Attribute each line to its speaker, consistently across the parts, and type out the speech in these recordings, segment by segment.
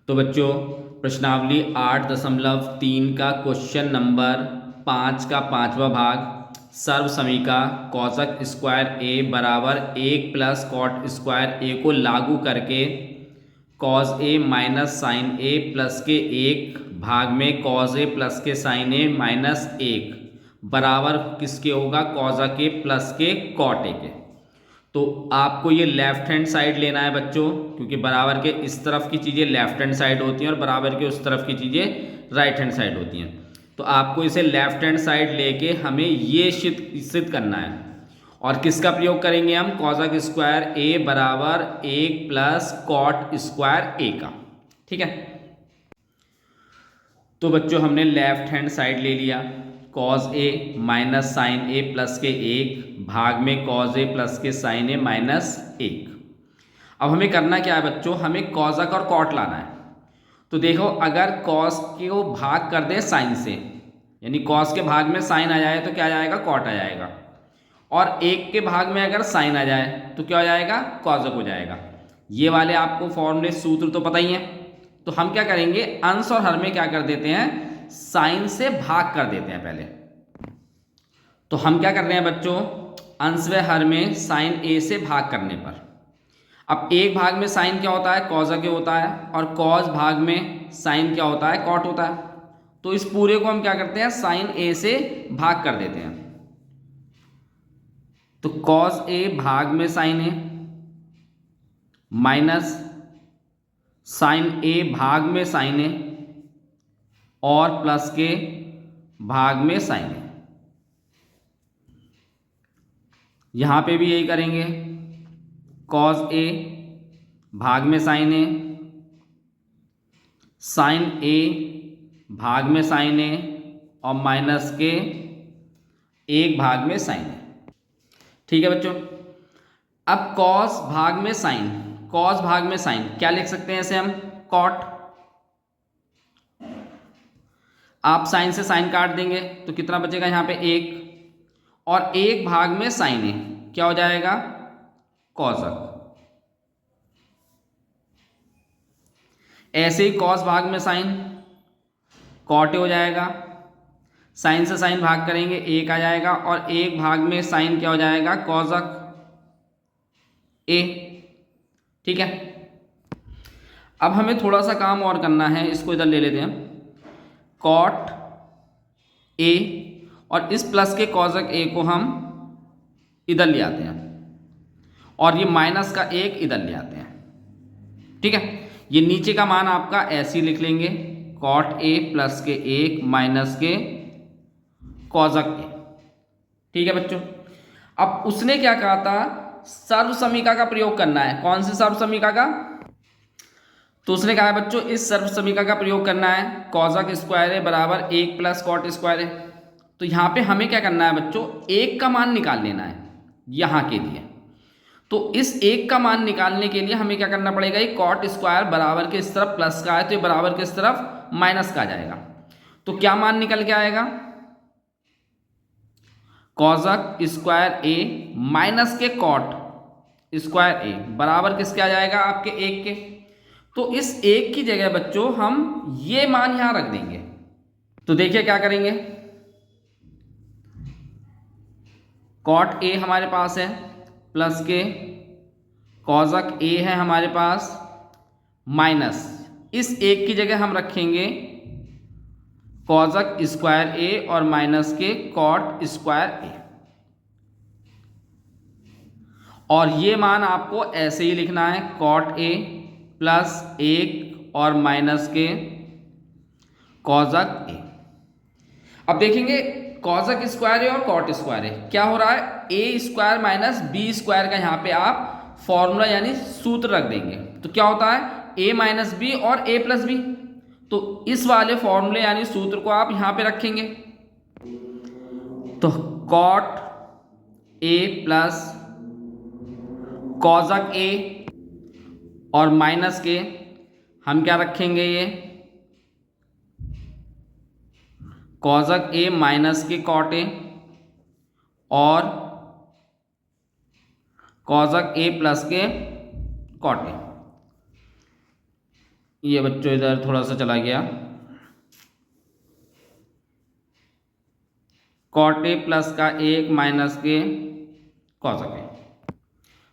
Speaker 1: तो बच्चों प्रश्नावली 8.3 का क्वेश्चन नंबर 5 का 5वां भाग सर्व समीका कॉसक स्क्वायर ए बराबर 1 प्लस कॉट स्क्वायर ए को लागू करके cos A minus sign A plus के 1 भाग में कॉस ए प्लस के साइन ए माइनस 1 बराबर किसके होगा, कॉसक ए प्लस के कॉट ए के। तो आपको ये लेफ्ट हैंड साइड लेना है बच्चों, क्योंकि बराबर के इस तरफ की चीज़ें लेफ्ट हैंड साइड होती हैं और बराबर के उस तरफ की चीज़ें राइट हैंड साइड होती हैं। तो आपको इसे लेफ्ट हैंड साइड लेके हमें ये सिद्ध करना है। और किसका प्रयोग करेंगे हम, कॉसक स्क्वायर ए बराबर 1 प्लस कॉट स्क्वायर ए का। ठीक है, तो बच्चों हमने लेफ्ट हैंड साइड ले लिया, cos A minus sign A plus के 1 भाग में कॉस ए प्लस के साइन ए माइनस 1। अब हमें करना क्या है बच्चों, हमें कॉसक और कॉट लाना है। तो देखो, अगर कॉस को भाग कर दे साइन से, यानी कॉस के भाग में साइन आ जाए तो क्या आ जाएगा, कॉट आ जाएगा। और 1 के भाग में अगर साइन आ जाए तो क्या हो जाएगा, कॉसक हो जाएगा। ये वाले आपको फॉर्मूले सूत्र तो पता ही है। तो हम क्या करेंगे, अंश और हर में क्या कर देते हैं, साइन से भाग कर देते हैं पहले। तो हम क्या कर रहे हैं बच्चों, अंश व हर में साइन ए से भाग करने पर। अब एक भाग में साइन क्या होता है, कॉसक ए होता है, और कॉस भाग में साइन क्या होता है, कॉट होता है। तो इस पूरे को हम क्या करते हैं, साइन ए से भाग कर देते हैं। तो कॉस ए भाग में साइन ए माइनस साइन ए भाग में साइन ए और प्लस के भाग में साइन ए। यहां पे भी यही करेंगे, कॉस ए भाग में साइन ए, साइन ए भाग में साइन ए और माइनस के 1 भाग में साइन ए। ठीक है बच्चों, अब कॉस भाग में साइन, कॉस भाग में साइन क्या लिख सकते हैं, इसे हम कॉट। आप साइन से साइन काट देंगे तो कितना बचेगा, यहां पे 1, और 1 भाग में साइन ए क्या हो जाएगा, कॉसक। ऐसे ही कॉस भाग में साइन कॉट हो जाएगा, साइन से साइन भाग करेंगे 1 आ जाएगा, और 1 भाग में साइन क्या हो जाएगा, कॉसक ए। ठीक है, अब हमें थोड़ा सा काम और करना है, इसको इधर ले लेते हैं, कॉट ए और इस प्लस के कॉसक ए को हम इधर ले आते हैं, और ये माइनस का 1 इधर ले आते हैं। ठीक है, ये नीचे का मान आपका ऐसे ही लिख लेंगे, कॉट ए प्लस के 1 माइनस के कॉसक ए। ठीक है बच्चों, अब उसने क्या कहा था, सर्व समीका का प्रयोग करना है। कौन सी सर्व समीका का, तो उसने कहा है बच्चों इस सर्व समीका का प्रयोग करना है, कॉसक स्क्वायर ए बराबर 1 प्लस कॉट स्क्वायर ए। तो यहाँ पे हमें क्या करना है बच्चों, 1 का मान निकाल लेना है यहाँ के लिए। तो इस 1 का मान निकालने के लिए हमें क्या करना पड़ेगा, ये कॉट स्क्वायर बराबर के इस तरफ प्लस का है तो ये बराबर के इस तरफ माइनस का आ जाएगा। तो क्या मान निकल के आएगा, कॉसक स्क्वायर ए माइनस के कॉट स्क्वायर ए बराबर किसके आ जाएगा, आपके 1 के। तो इस 1 की जगह बच्चों हम ये मान यहां रख देंगे। तो देखिए क्या करेंगे, कॉट ए हमारे पास है प्लस के कॉसक ए है हमारे पास, माइनस इस 1 की जगह हम रखेंगे कॉसक स्क्वायर ए और माइनस के कॉट स्क्वायर ए। और ये मान आपको ऐसे ही लिखना है, कॉट ए प्लस 1 और माइनस के कॉसक ए। अब देखेंगे कॉसक स्क्वायर ए और कॉट स्क्वायर ए क्या हो रहा है, a square minus B square का यहाँ पे आप फॉर्मूला यानी सूत्र रख देंगे। तो क्या होता है, ए माइनस बी और ए प्लस बी। तो इस वाले फॉर्मूले यानी सूत्र को आप यहाँ पे रखेंगे। तो कॉट ए प्लस कॉसक ए और माइनस के हम क्या रखेंगे, ये कॉसक ए माइनस के कॉट ए और कॉसक ए प्लस के कॉट ए। ये बच्चों इधर थोड़ा सा चला गया, कॉट ए प्लस का 1 माइनस के कॉसक ए।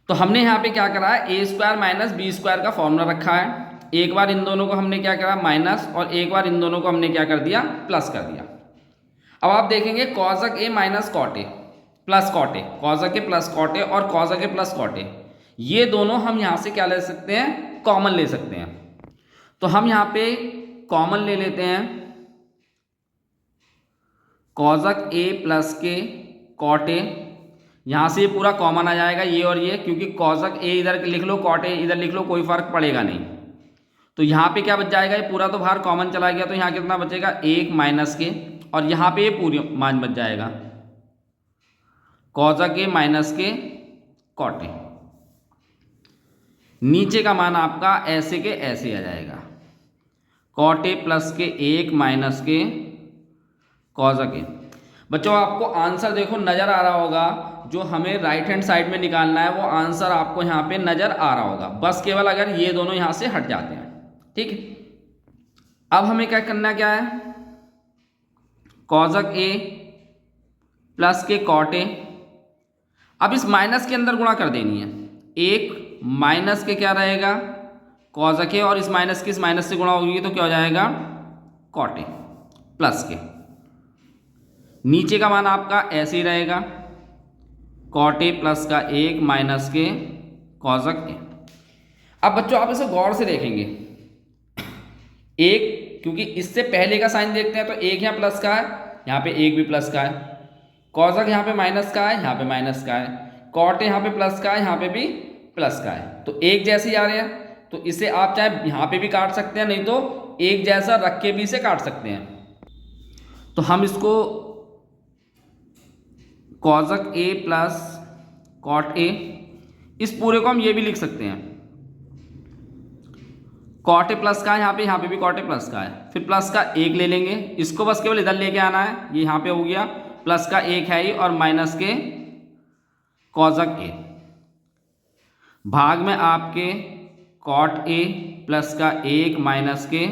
Speaker 1: तो हमने यहाँ पे क्या करा है, a square minus B square का फॉर्मूला रखा है। एक बार इन दोनों को हमने क्या करा माइनस, और एक बार इन दोनों को हमने क्या कर दिया प्लस कर दिया। अब आप देखेंगे cosec a minus cot a plus cot a, cosec a plus cot a और कॉसक ए प्लस कॉट ए, ये दोनों हम यहाँ से क्या ले सकते हैं, कॉमन ले सकते हैं। तो हम यहाँ पे कॉमन ले लेते हैं कॉसक ए प्लस के कॉट ए, यहाँ से ये पूरा कॉमन आ जाएगा ये और ये, क्योंकि कॉसक ए इधर लिख लो कॉट ए इधर लिख लो कोई फर्क पड़ेगा नहीं। तो यहाँ पे क्या बच जाएगा, ये पूरा तो बाहर कॉमन चला गया, तो यहाँ कितना बचेगा 1 माइनस के, और यहाँ पे ये पूरी मान बच जाएगा कॉसक ए माइनस के कॉट ए। नीचे का मान आपका ऐसे के ऐसे आ जाएगा, कॉट ए प्लस के 1 माइनस के कॉसक ए। बच्चों आपको आंसर देखो नज़र आ रहा होगा, जो हमें राइट हैंड साइड में निकालना है वो आंसर आपको यहाँ पे नज़र आ रहा होगा, बस केवल अगर ये दोनों यहाँ से हट जाते हैं। ठीक है, अब हमें क्या करना क्या है, कॉसक ए प्लस के कॉट ए, अब इस माइनस के अंदर गुणा कर देनी है, 1 माइनस के क्या रहेगा कॉसक ए, और इस माइनस की इस माइनस से गुणा होगी तो क्या हो जाएगा कॉट ए प्लस के, नीचे का मान आपका ऐसे ही रहेगा कॉट ए प्लस का 1 माइनस के कॉसक ए। अब बच्चों आप इसे गौर से देखेंगे, एक क्योंकि इससे पहले का साइन देखते हैं तो 1 यहाँ प्लस का है, यहाँ पे 1 भी प्लस का है, कॉसक यहाँ पे माइनस का है, यहाँ पे माइनस का है, कॉट यहाँ पे प्लस का है, यहाँ पे भी प्लस का है, तो एक जैसे ही आ रहे हैं। तो इसे आप चाहे यहाँ पे भी काट सकते हैं, नहीं तो एक जैसा रख के भी इसे काट सकते हैं। तो हम इसको कॉसक ए प्लस कॉट ए, इस पूरे को हम ये भी लिख सकते हैं कॉट ए प्लस का है, यहाँ पे भी कॉट ए प्लस का है, फिर प्लस का 1 ले लेंगे, इसको बस केवल इधर लेके आना है, ये यहाँ पे हो गया प्लस का 1 है ही, और माइनस के कॉसक ए, भाग में आपके कॉट ए प्लस का 1 माइनस के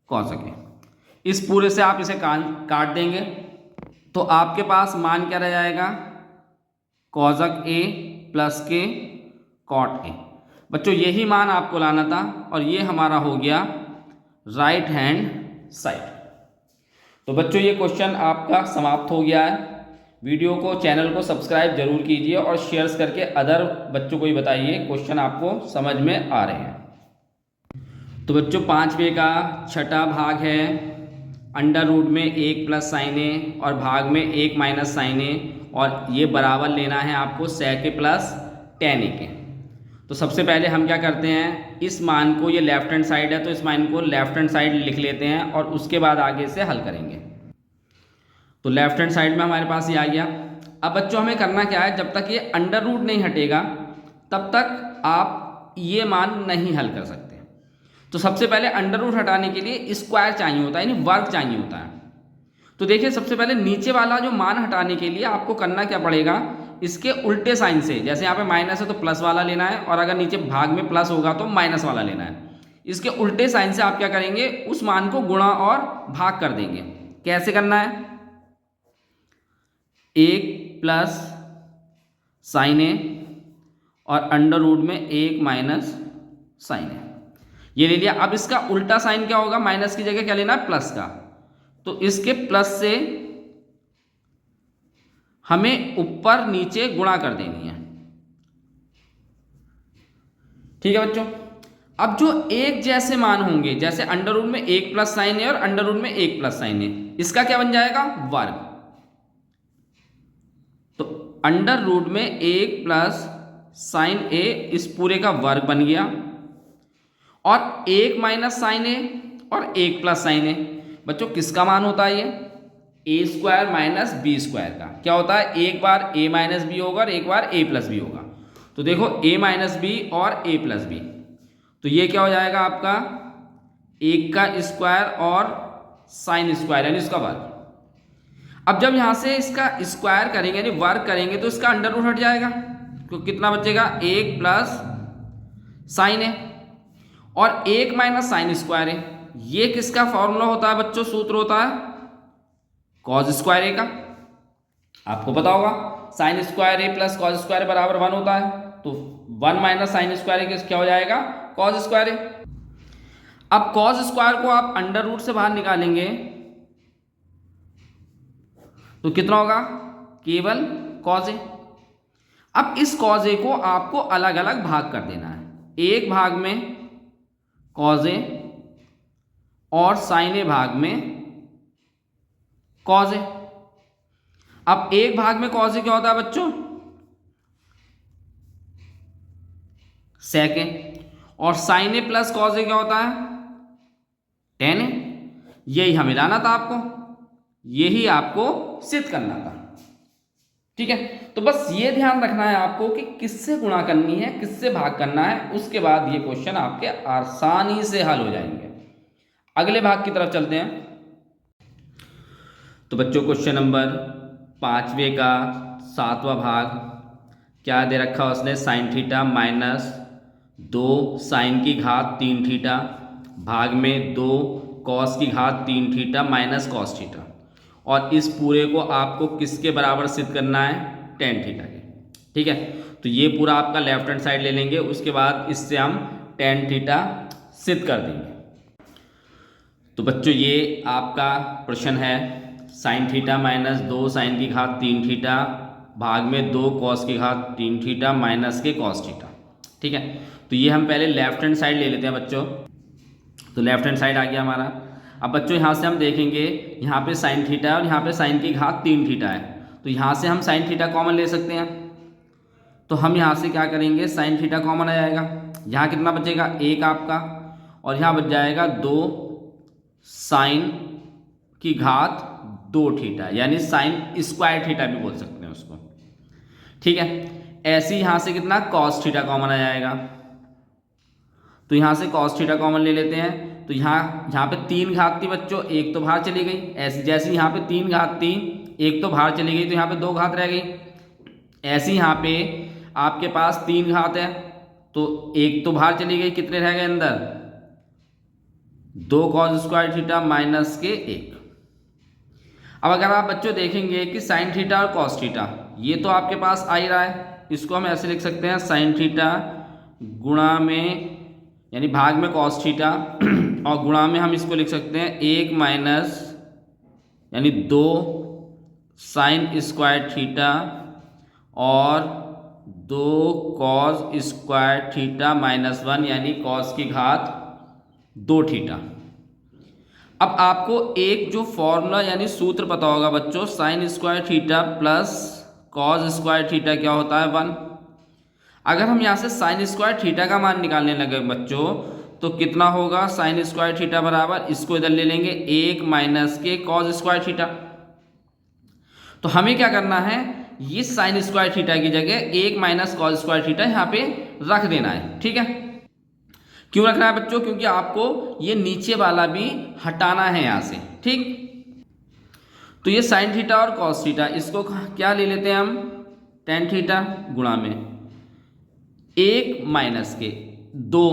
Speaker 1: कॉसक ए। इस पूरे से आप इसे काट देंगे तो आपके पास मान क्या रह जाएगा कॉसक ए प्लस के कॉट ए। बच्चों यही मान आपको लाना था, और ये हमारा हो गया राइट हैंड साइड। तो बच्चों ये क्वेश्चन आपका समाप्त हो गया है। वीडियो को चैनल को सब्सक्राइब जरूर कीजिए और शेयर्स करके अदर बच्चों को ही बताइए, क्वेश्चन आपको समझ में आ रहे हैं। तो बच्चों 5वें का छठा भाग है, अंडर रूट में 1 प्लस साइन ए और भाग में 1 माइनस साइन ए, और ये बराबर लेना है आपको सेक ए प्लस टेन ए के। तो सबसे पहले हम क्या करते हैं, इस मान को, ये लेफ्ट हैंड साइड है तो इस मान को लेफ्ट हैंड साइड लिख लेते हैं, और उसके बाद आगे से हल करेंगे। तो लेफ्ट हैंड साइड में हमारे पास ये आ गया। अब बच्चों हमें करना क्या है, जब तक ये अंडर रूट नहीं हटेगा तब तक आप ये मान नहीं हल कर सकते। तो सबसे पहले अंडर रूट हटाने के लिए स्क्वायर चाहिए होता है, यानी वर्ग चाहिए होता है। तो देखिए सबसे पहले नीचे वाला जो मान हटाने के लिए आपको करना क्या पड़ेगा, इसके उल्टे साइन से, जैसे यहाँ पे माइनस है तो प्लस वाला लेना है, और अगर नीचे भाग में प्लस होगा तो माइनस वाला लेना है। इसके उल्टे साइन से आप क्या करेंगे, उस मान को गुणा और भाग कर देंगे। कैसे करना है, 1 प्लस साइन ए और अंडर रूट में 1 माइनस साइन ए, ये ले लिया। अब इसका उल्टा साइन क्या होगा, माइनस की जगह क्या लेना है प्लस का, तो इसके प्लस से हमें ऊपर नीचे गुणा कर देनी है। ठीक है बच्चों, अब जो एक जैसे मान होंगे, जैसे अंडर रूट में 1 प्लस साइन ए और अंडर रूट में 1 प्लस साइन ए, इसका क्या बन जाएगा वर्ग। तो अंडर रूट में 1 प्लस साइन ए इस पूरे का वर्ग बन गया, और 1 माइनस साइन ए और 1 प्लस साइन ए, बच्चों किसका मान होता है, ये ए स्क्वायर माइनस बी स्क्वायर का। क्या होता है, एक बार ए माइनस बी होगा और एक बार ए प्लस बी होगा। तो देखो ए माइनस बी और ए प्लस बी, तो ये क्या हो जाएगा आपका 1 का स्क्वायर और साइन स्क्वायर यानी इसका वर्ग। अब जब यहाँ से इसका स्क्वायर करेंगे यानी वर्ग करेंगे तो इसका अंडर रूट हट जाएगा, तो कितना बचेगा 1 प्लस साइन ए, और 1 माइनस साइन स्क्वायर ए। ये किसका फॉर्मूला होता है बच्चों, सूत्र होता है कॉज स्क्वायर ए का। आपको पता होगा साइन स्क्वायर ए प्लस कॉज स्क्वायर बराबर 1 होता है, तो 1 माइनस साइन स्क्वायर ए क्या हो जाएगा, कॉज स्क्वायर ए। अब कॉज स्क्वायर को आप अंडर रूट से बाहर निकालेंगे तो कितना होगा, केवल कॉज ए। अब इस कॉज ए को आपको अलग अलग भाग कर देना है, एक भाग में कॉज ए और साइन ए भाग में कॉज ए। अब एक भाग में कॉज ए क्या होता है बच्चों, सेक ए, और साइन ए प्लस कॉज ए क्या होता है, टेन ए। यही हमें लाना था आपको, यही आपको सिद्ध करना था। ठीक है, तो बस ये ध्यान रखना है आपको कि किससे गुणा करनी है, किससे भाग करना है, उसके बाद ये क्वेश्चन आपके आसानी से हल हो जाएंगे। अगले भाग की तरफ चलते हैं। तो बच्चों क्वेश्चन नंबर 5वें का 7वां भाग क्या दे रखा उसने, साइन थीटा माइनस 2 साइन की घात 3 थीटा भाग में 2 कॉस की घात 3 थीटा माइनस कॉस थीटा, और इस पूरे को आपको किसके बराबर सिद्ध करना है, टेन थीटा के। ठीक है, तो ये पूरा आपका लेफ्ट हैंड साइड ले लेंगे, उसके बाद इससे हम टेन थीटा सिद्ध कर देंगे। तो बच्चों ये आपका प्रश्न है, साइन थीटा माइनस 2 साइन की घात 3 थीटा भाग में 2 कॉस की घात 3 थीटा माइनस के कॉस थीटा। ठीक है, तो ये हम पहले लेफ्ट हैंड साइड ले लेते हैं बच्चों। तो लेफ्ट हैंड साइड आ गया हमारा। अब बच्चों यहाँ से हम देखेंगे, यहाँ पे साइन थीटा है और यहाँ पे साइन की घात 3 थीटा है, तो यहाँ से हम साइन थीटा कॉमन ले सकते हैं। तो हम यहाँ से क्या करेंगे, साइन थीटा कॉमन आ जाएगा, यहाँ कितना बचेगा, 1 आपका, और यहाँ बच जाएगा 2 साइन की घात 2 थीटा, यानी साइन स्क्वायर थीटा भी बोल सकते हैं उसको। ठीक है, ऐसे ही यहाँ से कितना, कॉस थीटा कॉमन आ जाएगा, तो यहाँ से कॉस थीटा कॉमन ले लेते हैं। तो यहाँ पे 3 घात थी बच्चों, एक तो बाहर चली गई, ऐसे जैसे यहाँ पे 3 घात थी, एक तो बाहर चली गई, तो यहाँ पे 2 घात रह गई। ऐसे यहाँ पे आपके पास 3 घात है, तो एक तो बाहर चली गई, कितने रह गए अंदर, 2 कॉस स्क्वायर थीटा माइनस के 1। अब अगर आप बच्चों देखेंगे कि साइन थीटा और कॉस थीटा ये तो आपके पास आ ही रहा है, इसको हम ऐसे लिख सकते हैं, साइन थीटा गुणा में यानी भाग में कॉस थीटा, और गुणा में हम इसको लिख सकते हैं 1 माइनस यानी 2 साइन स्क्वायर थीटा और 2 कॉस स्क्वायर थीटा माइनस 1 यानी कॉस की घात 2 थीटा। अब आपको एक जो फॉर्मूला यानी सूत्र पता होगा बच्चों, sine square theta plus cos square theta क्या होता है, 1। अगर हम यहाँ से साइन स्क्वायर थीटा का मान निकालने लगे बच्चों, तो कितना होगा, साइन स्क्वायर थीटा बराबर, इसको इधर ले लेंगे 1 माइनस के कॉस स्क्वायर थीटा। तो हमें क्या करना है, ये साइन स्क्वायर थीटा की जगह 1 माइनस कॉस स्क्वायर थीटा यहाँ पे रख देना है। ठीक है, क्यों रखना है बच्चों, क्योंकि आपको ये नीचे वाला भी हटाना है यहाँ से। ठीक, तो ये साइन थीटा और कॉस थीटा, इसको क्या ले लेते हैं हम, टेन थीटा गुणा में 1 माइनस के 2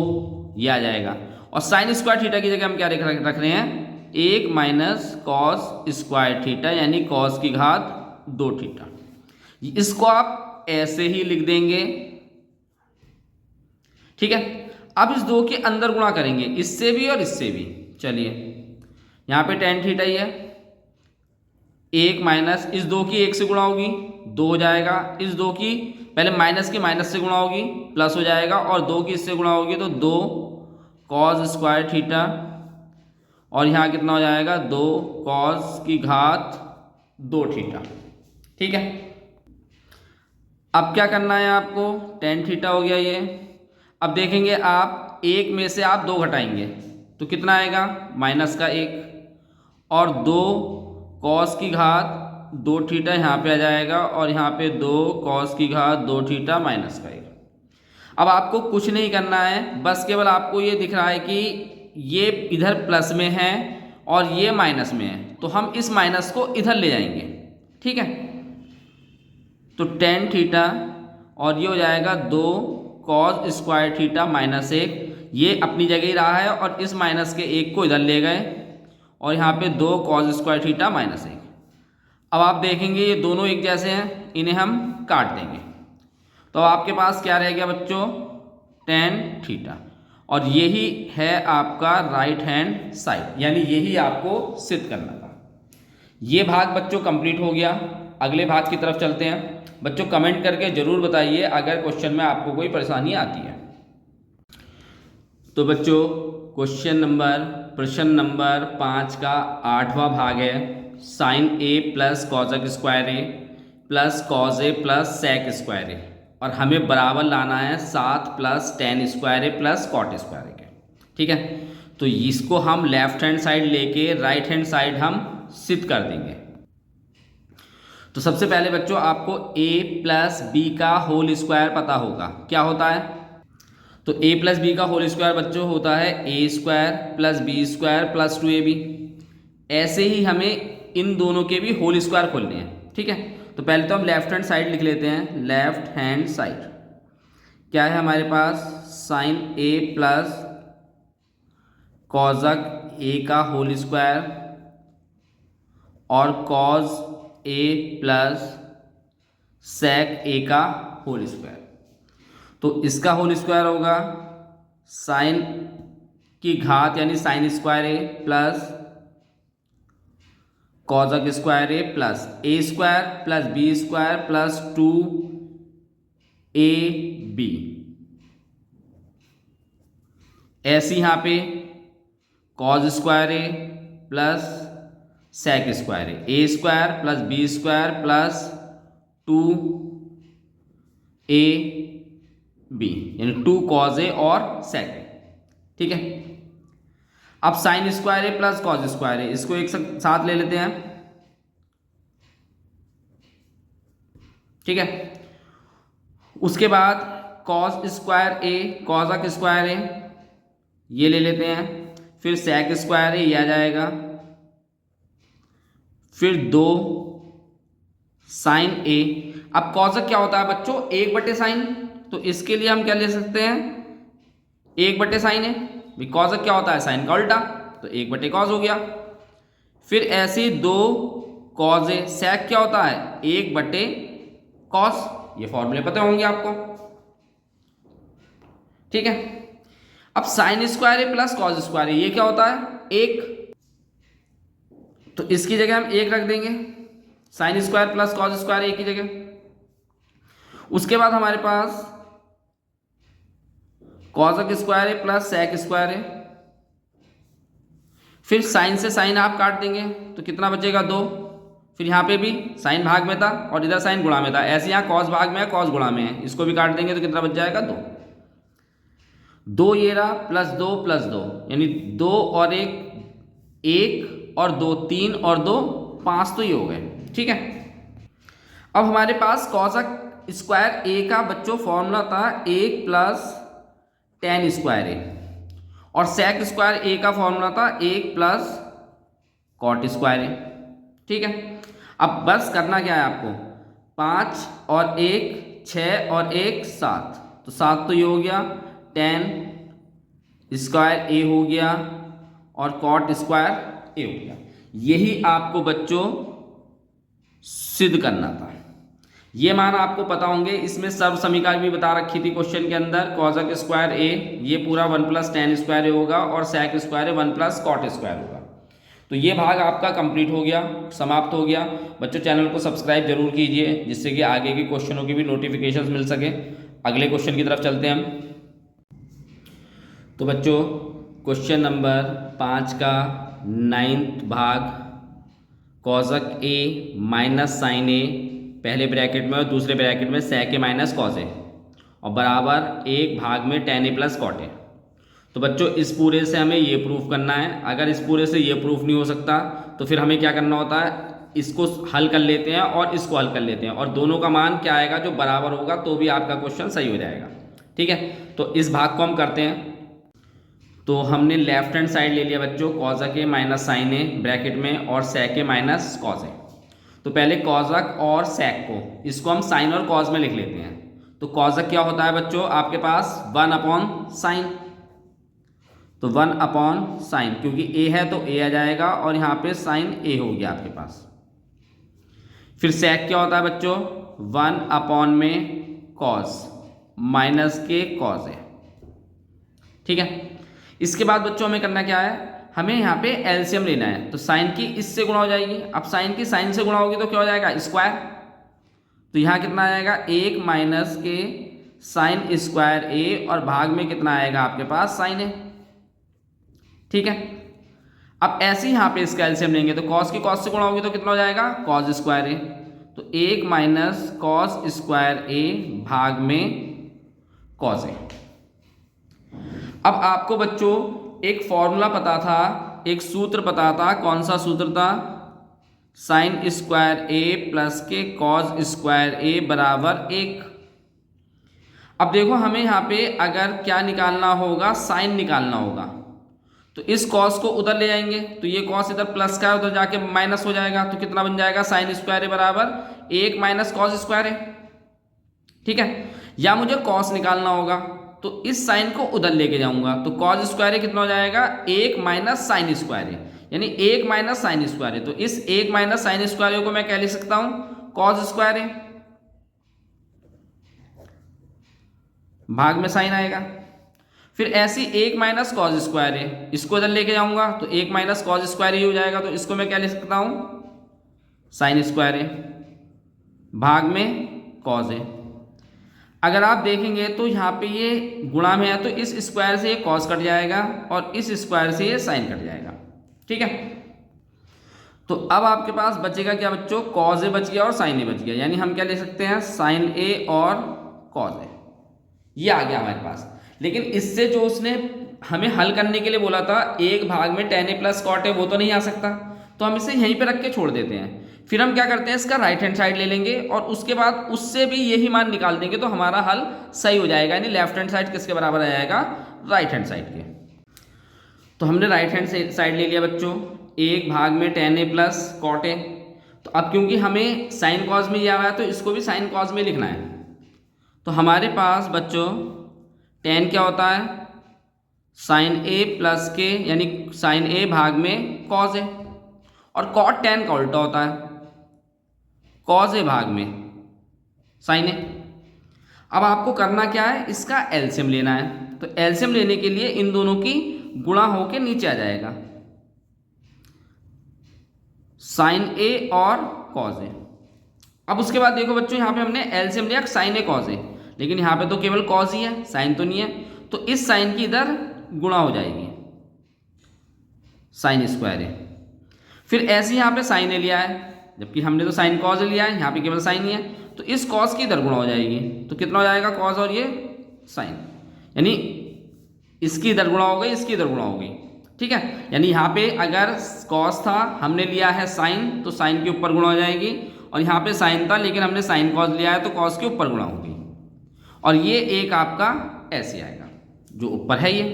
Speaker 1: ये आ जाएगा, और साइन स्क्वायर थीटा की जगह हम क्या रख रहे हैं, 1 माइनस कॉस स्क्वायर थीटा यानी कॉस की घात 2 थीटा। इसको आप ऐसे ही लिख देंगे। ठीक है, अब इस 2 के अंदर गुणा करेंगे, इससे भी और इससे भी। चलिए यहाँ पे टेन थीटा ही है, 1 माइनस इस 2 की 1 से गुणा होगी 2 हो जाएगा, इस 2 की पहले माइनस की माइनस से गुणा होगी प्लस हो जाएगा, और 2 की इससे गुणा होगी तो 2 कॉस स्क्वायर थीटा, और यहाँ कितना हो जाएगा, 2 कॉस की घात 2 थीटा। ठीक है, अब क्या करना है आपको, टेन थीटा हो गया ये। अब देखेंगे आप, 1 में से आप 2 घटाएंगे तो कितना आएगा, माइनस का 1, और 2 कॉस की घात 2 थीटा यहाँ पे आ जाएगा, और यहाँ पे 2 कॉस की घात 2 थीटा माइनस का 1। अब आपको कुछ नहीं करना है, बस केवल आपको ये दिख रहा है कि ये इधर प्लस में है और ये माइनस में है, तो हम इस माइनस को इधर ले जाएंगे। ठीक है, तो टेन थीटा और ये हो जाएगा 2 कॉस स्क्वायर थीटा माइनस 1, ये अपनी जगह ही रहा है और इस माइनस के 1 को इधर ले गए और यहाँ पे 2 कॉस स्क्वायर थीटा माइनस 1। अब आप देखेंगे ये दोनों एक जैसे हैं, इन्हें हम काट देंगे तो आपके पास क्या रह गया बच्चों, tan थीटा। और यही है आपका राइट हैंड साइड, यानी यही आपको सिद्ध करना था। ये भाग बच्चों कंप्लीट हो गया। अगले भाग की तरफ चलते हैं। बच्चों कमेंट करके जरूर बताइए अगर क्वेश्चन में आपको कोई परेशानी आती है। तो बच्चों प्रश्न नंबर 5 का 8वां भाग है, साइन ए प्लस कॉजक स्क्वायर ए प्लस कॉज ए प्लस सेक स्क्वायर ए, और हमें बराबर लाना है 7 प्लस टेन स्क्वायर ए प्लस कॉट स्क्वायर ए के। ठीक है, तो इसको हम लेफ्ट हैंड साइड लेके राइट हैंड साइड हम सिद्ध कर देंगे। तो सबसे पहले बच्चों आपको a प्लस बी का होल स्क्वायर पता होगा, क्या होता है। तो a प्लस बी का होल स्क्वायर बच्चों होता है a square plus b square plus 2ab। ऐसे ही हमें इन दोनों के भी होल स्क्वायर खोलने हैं। ठीक है, तो पहले तो हम लेफ्ट हैंड साइड लिख लेते हैं। लेफ्ट हैंड साइड क्या है हमारे पास, sine a plus cosec a का होल स्क्वायर और cos a plus sec a का होल स्क्वायर। तो इसका होल स्क्वायर होगा साइन की घात यानी sine square a plus cosec square a plus a square plus b square plus 2ab। ऐसे यहाँ पे cos square a plus sec square है, a square plus b square plus 2ab, यानी 2 cause ए और सेक ए। ठीक है, अब साइन स्क्वायर ए plus cos square ए, इसको एक साथ ले लेते हैं। ठीक है, उसके बाद कॉस स्क्वायर ए कॉजक स्क्वायर ए ये ले लेते हैं, फिर सेक स्क्वायर ए ये आ जाएगा, फिर 2 साइन ए। अब कॉजक क्या होता है बच्चों, 1/साइन, तो इसके लिए हम क्या ले सकते हैं, 1/साइन है। भाई कॉजक क्या होता है, साइन का उल्टा, तो 1/कॉज हो गया। फिर ऐसे 2 कॉज ए। सेक क्या होता है, 1/कॉस, ये फॉर्मूले पता होंगे आपको। ठीक है, अब साइन स्क्वायर ए प्लस कॉज स्क्वायर ए ये क्या होता है, 1, तो इसकी जगह हम 1 रख देंगे, sine square plus cos square 1 की जगह। उसके बाद हमारे पास कॉजक स्क्वायर है प्लस सेक स्क्वायर है, फिर साइन से साइन आप काट देंगे तो कितना बचेगा, 2। फिर यहाँ पे भी साइन भाग में था और इधर साइन गुणा में था, ऐसे यहाँ कॉस भाग में है कॉस गुणा में है, इसको भी काट देंगे तो कितना बच जाएगा, 2 ये रहा प्लस 2 प्लस 2, यानी 2 और 1 1 और 2 3 और 2 5, तो ये हो गए। ठीक है, अब हमारे पास कॉजक स्क्वायर ए का बच्चों फॉर्मूला था 1 प्लस टेन स्क्वायर ए, और सेक स्क्वायर ए का फॉर्मूला था 1 प्लस कॉट स्क्वायर ए। ठीक है, अब बस करना क्या है आपको, 5 और 1 6 और 1 7, तो 7 तो ये हो गया, टेन स्क्वायर ए हो गया और कॉट स्क्वायर ए हो गया। यही आपको बच्चों सिद्ध करना था। ये मान आपको पता होंगे, इसमें सर्व समीकरण भी बता रखी थी क्वेश्चन के अंदर। कॉजक स्क्वायर ए ये पूरा 1 प्लस टेन स्क्वायर ए होगा और सेक स्क्वायर ए 1 प्लस कॉट स्क्वायर होगा। तो ये भाग आपका कंप्लीट हो गया, समाप्त हो गया। बच्चों चैनल को सब्सक्राइब जरूर कीजिए जिससे कि आगे के क्वेश्चनों की भी नोटिफिकेशन मिल सके। अगले क्वेश्चन की तरफ चलते हैं हम। तो बच्चों क्वेश्चन नंबर 5 का 9th भाग, कॉजक ए माइनस साइन ए पहले ब्रैकेट में और दूसरे ब्रैकेट में सेक ए माइनस कॉज ए और बराबर एक भाग में tan a plus cot a. तो बच्चों इस पूरे से हमें ये प्रूफ करना है। अगर इस पूरे से ये प्रूफ नहीं हो सकता तो फिर हमें क्या करना होता है, इसको हल कर लेते हैं और इसको हल कर लेते हैं, और दोनों का मान क्या आएगा जो बराबर होगा तो भी आपका क्वेश्चन सही हो जाएगा। ठीक है, तो इस भाग को हम करते हैं। तो हमने लेफ्ट हैंड साइड ले लिया बच्चों, कॉजक ए माइनस साइन ए ब्रैकेट में और सेक ए माइनस कॉज ए। तो पहले कॉजक और सेक को, इसको हम साइन और कॉज में लिख लेते हैं। तो कॉजक क्या होता है बच्चों, आपके पास 1/साइन, तो 1/sin, क्योंकि a है तो a आ जाएगा और यहाँ पे साइन a हो गया आपके पास। फिर sec क्या होता है बच्चों, 1 में cos माइनस के cos है। ठीक है, इसके बाद बच्चों हमें करना क्या है, हमें यहाँ पे एलसीएम लेना है। तो साइन की इससे गुणा हो जाएगी, अब साइन की साइन से गुणा होगी तो क्या हो जाएगा, स्क्वायर। तो यहाँ कितना आ जाएगा, 1 माइनस के साइन स्क्वायर a और भाग में कितना आएगा आपके पास साइन a। ठीक है, अब ऐसे ही यहाँ पे इसका एलसीएम लेंगे तो कॉस की कॉस से गुणा होगी तो कितना हो जाएगा, कॉस स्क्वायर a। तो 1 माइनस कॉस स्क्वायर a भाग में कॉस a। अब आपको बच्चों एक फॉर्मूला पता था, एक सूत्र पता था, कौन सा सूत्र था, साइन स्क्वायर a प्लस के कॉस स्क्वायर a बराबर 1। अब देखो हमें यहाँ पे अगर क्या निकालना होगा, साइन निकालना होगा। तो इस कॉस को उधर ले जाएंगे तो ये कॉस इधर प्लस का है, उधर जाके माइनस हो जाएगा। तो कितना बन जाएगा, साइन स्क्वायर ए बराबर 1 माइनस कॉस स्क्वायर ए। ठीक है, या मुझे कॉस निकालना होगा तो इस साइन को उधर लेके जाऊंगा तो कॉस स्क्वायर ए कितना हो जाएगा, 1 माइनस साइन स्क्वायर ए, यानी 1 माइनस साइन स्क्वायर ए। तो इस 1 माइनस साइन स्क्वायर ए को मैं क्या लिख सकता हूं, कॉस स्क्वायर ए, भाग में साइन आएगा। फिर ऐसी 1 माइनस कॉस स्क्वायर ए, इसको इधर लेके जाऊंगा तो 1 माइनस कॉस स्क्वायर ए हो जाएगा। तो इसको मैं क्या लिख सकता हूं, साइन स्क्वायर ए, भाग में कॉस ए। अगर आप देखेंगे तो यहाँ पे ये गुणा में है तो इस स्क्वायर से ये कॉस कट जाएगा और इस स्क्वायर से ये साइन कट जाएगा। ठीक है, तो अब आपके पास बचेगा क्या बच्चों, कॉस ए बच गया और साइन ए बच गया, यानी हम क्या ले सकते हैं, साइन ए और कॉस ए, ये आ गया हमारे पास। लेकिन इससे जो उसने हमें हल करने के लिए बोला था 1 भाग में tan a plus cot a, वो तो नहीं आ सकता, तो हम इसे यहीं पे रख के छोड़ देते हैं। फिर हम क्या करते हैं, इसका राइट हैंड साइड ले लेंगे और उसके बाद उससे भी यही मान निकाल देंगे तो हमारा हल सही हो जाएगा, यानी लेफ्ट हैंड साइड किसके बराबर आ जाएगा, राइट हैंड साइड के। तो हमने राइट हैंड साइड ले लिया बच्चों, 1 भाग में tan a plus cot a. तो अब क्योंकि हमें साइन कॉस में दिया हुआ है तो इसको भी साइन कॉस में लिखना है। तो हमारे पास बच्चों tan क्या होता है, साइन a प्लस के, यानी साइन a भाग में कॉस ए, और कॉट tan का उल्टा होता है, कॉस ए भाग में साइन ए। अब आपको करना क्या है, इसका एलसीएम लेना है। तो एलसीएम लेने के लिए इन दोनों की गुणा होके नीचे आ जाएगा, साइन ए और कॉस ए। अब उसके बाद देखो बच्चों, यहाँ पे हमने एलसीएम लिया साइन ए कॉस ए, लेकिन यहाँ पे तो केवल कॉस ही है, साइन तो नहीं है। तो इस साइन की इधर गुणा हो जाएगी, साइन स्क्वायर ए। फिर ऐसे यहाँ पे साइन ए लिया है, जबकि हमने तो साइन कॉस लिया है, यहाँ पे केवल साइन ही है। तो इस कॉस की इधर गुणा हो जाएगी, तो कितना हो जाएगा, कॉस और ये साइन, यानी इसकी इधर गुणा हो गई, इसकी इधर गुणा हो गई। ठीक है, यानी यहाँ पे अगर कॉस था, हमने लिया है साइन, तो साइन के ऊपर गुणा हो जाएगी, और यहाँ पे साइन था लेकिन हमने साइन कॉस लिया है तो कॉस के ऊपर गुणा होगी, और ये एक आपका ऐसे आएगा जो ऊपर है ये।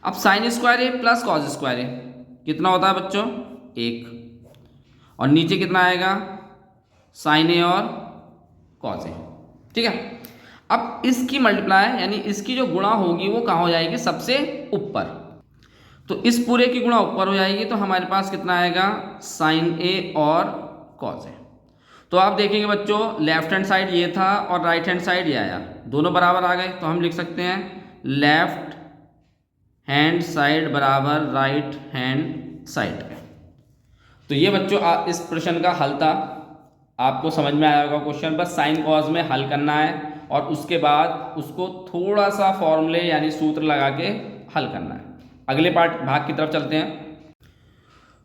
Speaker 1: अब साइन स्क्वायर ए प्लस कॉस स्क्वायर ए कितना होता है बच्चों, 1, और नीचे कितना आएगा, साइन ए और कॉस ए। ठीक है, अब इसकी मल्टीप्लाई यानी इसकी जो गुणा होगी वो कहाँ हो जाएगी, सबसे ऊपर। तो इस पूरे की गुणा ऊपर हो जाएगी, तो हमारे पास कितना आएगा, साइन ए और कॉस ए। तो आप देखेंगे बच्चों, लेफ्ट हैंड साइड ये था और राइट हैंड साइड ये आया, दोनों बराबर आ गए। तो हम लिख सकते हैं लेफ्ट हैंड साइड बराबर राइट हैंड साइड। तो ये बच्चों इस प्रश्न का हल था। आपको समझ में आया होगा क्वेश्चन, बस साइन कॉस में हल करना है और उसके बाद उसको थोड़ा सा फॉर्मूले यानी सूत्र लगा के हल करना है। अगले भाग की तरफ चलते हैं।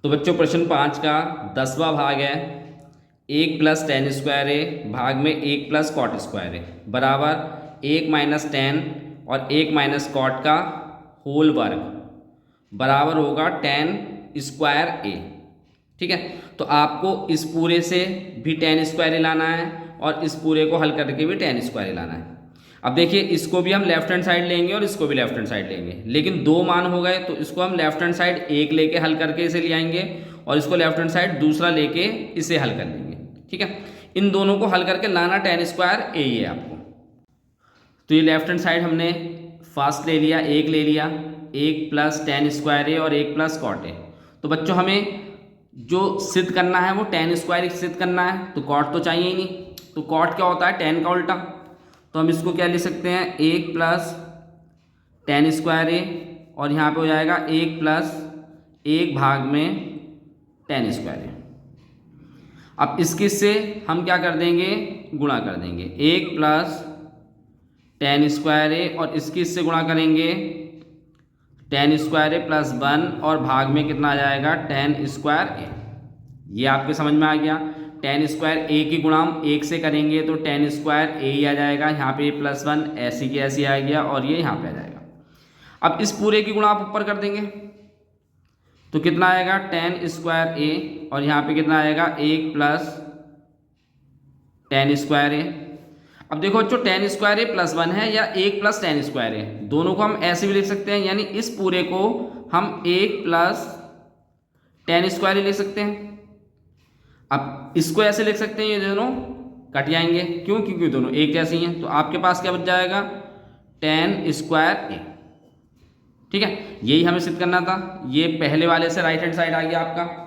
Speaker 1: तो बच्चों प्रश्न 5 का 10वां भाग है, 1 प्लस tan स्क्वायर ए भाग में 1 प्लस कॉट स्क्वायर ए बराबर 1 माइनस tan और 1 माइनस कॉट का होल वर्ग बराबर होगा tan स्क्वायर ए। ठीक है, तो आपको इस पूरे से भी tan स्क्वायर ए लाना है और इस पूरे को हल करके भी tan स्क्वायर ए लाना है। अब देखिए, इसको भी हम लेफ्ट हैंड साइड लेंगे और इसको भी लेफ्ट हैंड साइड लेंगे, लेकिन 2 मान हो गए तो इसको हम लेफ्ट हैंड साइड 1 लेके हल करके इसे ले आएंगे और इसको लेफ्ट हैंड साइड दूसरा लेके इसे हल कर लेंगे। ठीक है, इन दोनों को हल करके लाना tan स्क्वायर ए ही है आपको। तो ये लेफ्ट हैंड साइड हमने फर्स्ट ले लिया, 1 ले लिया, 1 प्लस टेन स्क्वायर ए और 1 प्लस कॉट ए। तो बच्चों हमें जो सिद्ध करना है वो टेन स्क्वायर सिद्ध करना है, तो कॉट तो चाहिए ही नहीं। तो कॉट क्या होता है? टेन का उल्टा। तो हम इसको क्या लिख सकते हैं? 1 प्लस टेन स्क्वायर ए और यहाँ पे हो जाएगा 1 प्लस 1 भाग में टेन स्क्वायर ए। अब इसके से हम क्या कर देंगे? गुणा कर देंगे। 1 प्लस टेन स्क्वायर ए और इसकी इससे गुणा करेंगे टेन स्क्वायर ए प्लस 1 और भाग में कितना आ जाएगा? टेन स्क्वायर ए। ये आपके समझ में आ गया। टेन स्क्वायर ए की गुणा हम 1 से करेंगे तो टेन स्क्वायर ए ही आ जाएगा। यहाँ पे प्लस 1 ऐसी की ऐसी आ गया और ये यहाँ पे आ जाएगा। अब इस पूरे की गुणा आप ऊपर कर देंगे तो कितना आएगा? टेन स्क्वायर ए और यहाँ पे कितना आएगा? 1 प्लस टेन स्क्वायर ए। अब देखो बच्चों, टेन स्क्वायर ए प्लस 1 है या 1 प्लस टेन स्क्वायर ए, दोनों को हम ऐसे भी लिख सकते हैं, यानी इस पूरे को हम 1 प्लस टेन स्क्वायर ए लिख सकते हैं। अब इसको ऐसे लिख सकते हैं, ये दोनों कट जाएंगे। क्यों? क्योंकि दोनों एक जैसे ही हैं। तो आपके पास क्या बच जाएगा? टेन स्क्वायर ए। ठीक है, यही हमें सिद्ध करना था। ये पहले वाले से राइट हैंड साइड आ गया आपका।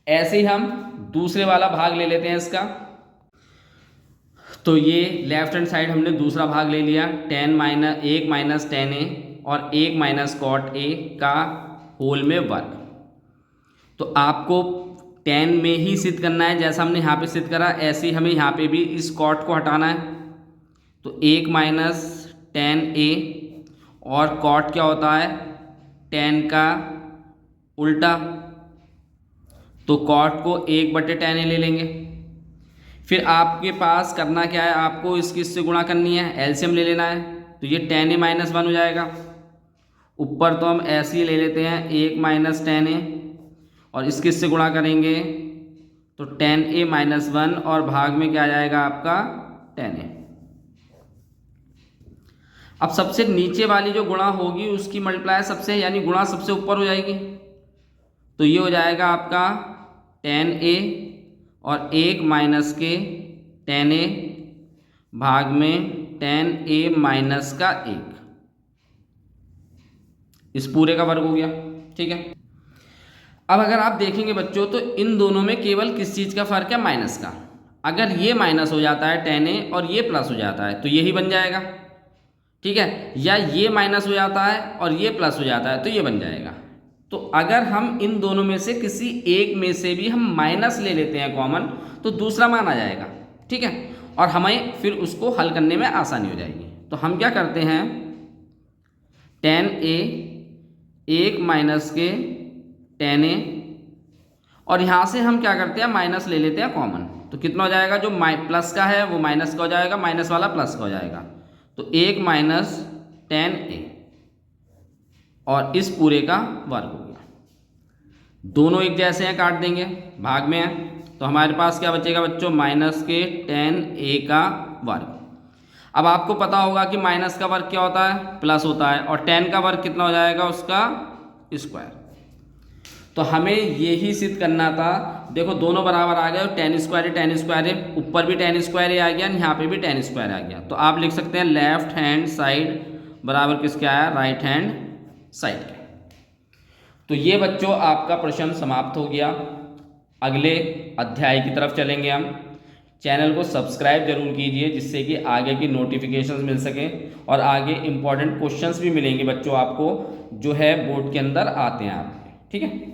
Speaker 1: ऐसे ही हम दूसरे वाला भाग ले लेते हैं इसका। तो ये लेफ्ट हैंड साइड हमने दूसरा भाग ले लिया, 1 माइनस टेन ए और 1 माइनस कॉट ए का होल में वर्ग। तो आपको 10 में ही सिद्ध करना है, जैसा हमने यहाँ पे सिद्ध करा ऐसे ही हमें यहाँ पे भी इस कॉट को हटाना है। तो 1 माइनस टेन ए और कॉट क्या होता है? 10 का उल्टा। तो कॉट को 1/10 ए ले लेंगे। फिर आपके पास करना क्या है? आपको इससे गुणा करनी है, एलसीएम ले लेना है। तो ये 10 ए माइनस 1 हो जाएगा। ऊपर तो हम ऐसे ही ले लेते हैं 1 माइनस टेन ए और इससे गुणा करेंगे तो 10 ए माइनस 1 और भाग में क्या आ जाएगा आपका? 10 ए। अब सबसे नीचे वाली जो गुणा होगी उसकी मल्टीप्लाई सबसे, यानी गुणा सबसे ऊपर हो जाएगी। तो ये हो जाएगा आपका 10 ए और 1 माइनस के 10 ए भाग में 10 ए माइनस का 1, इस पूरे का वर्ग हो गया। ठीक है, अब अगर आप देखेंगे बच्चों तो इन दोनों में केवल किस चीज़ का फ़र्क है? माइनस का। अगर ये माइनस हो जाता है 10 ए और ये प्लस हो जाता है तो यही बन जाएगा। ठीक है, या ये माइनस हो जाता है और ये प्लस हो जाता है तो ये बन जाएगा। तो अगर हम इन दोनों में से किसी एक में से भी हम माइनस ले लेते हैं कॉमन तो दूसरा मान आ जाएगा। ठीक है, और हमें फिर उसको हल करने में आसानी हो जाएगी। तो हम क्या करते हैं? 10 ए 1 माइनस के 10 ए और यहाँ से हम क्या करते हैं? माइनस ले लेते हैं कॉमन। तो कितना हो जाएगा? जो प्लस का है वो माइनस का हो जाएगा, माइनस वाला प्लस का हो जाएगा। तो 1 माइनस 10 ए और इस पूरे का वर्ग हो गया। दोनों एक जैसे हैं, काट देंगे, भाग में है। तो हमारे पास क्या बचेगा बच्चों? माइनस के 10 ए का वर्ग। अब आपको पता होगा कि माइनस का वर्ग क्या होता है? प्लस होता है। और 10 का वर्ग कितना हो जाएगा? उसका स्क्वायर। तो हमें यही सिद्ध करना था। देखो दोनों बराबर आ गए, 10 स्क्वायर है, ऊपर भी 10 स्क्वायर आ गया, यहाँ पे भी 10 स्क्वायर आ गया। तो आप लिख सकते हैं लेफ्ट हैंड साइड बराबर किसके आया? राइट हैंड साइड के। तो ये बच्चों आपका प्रश्न समाप्त हो गया। अगले अध्याय की तरफ चलेंगे हम। चैनल को सब्सक्राइब जरूर कीजिए जिससे कि आगे की नोटिफिकेशंस मिल सके और आगे इंपॉर्टेंट क्वेश्चंस भी मिलेंगे बच्चों आपको, जो है बोर्ड के अंदर आते हैं आपके। ठीक है,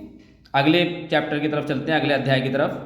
Speaker 1: अगले चैप्टर की तरफ चलते हैं, अगले अध्याय की तरफ।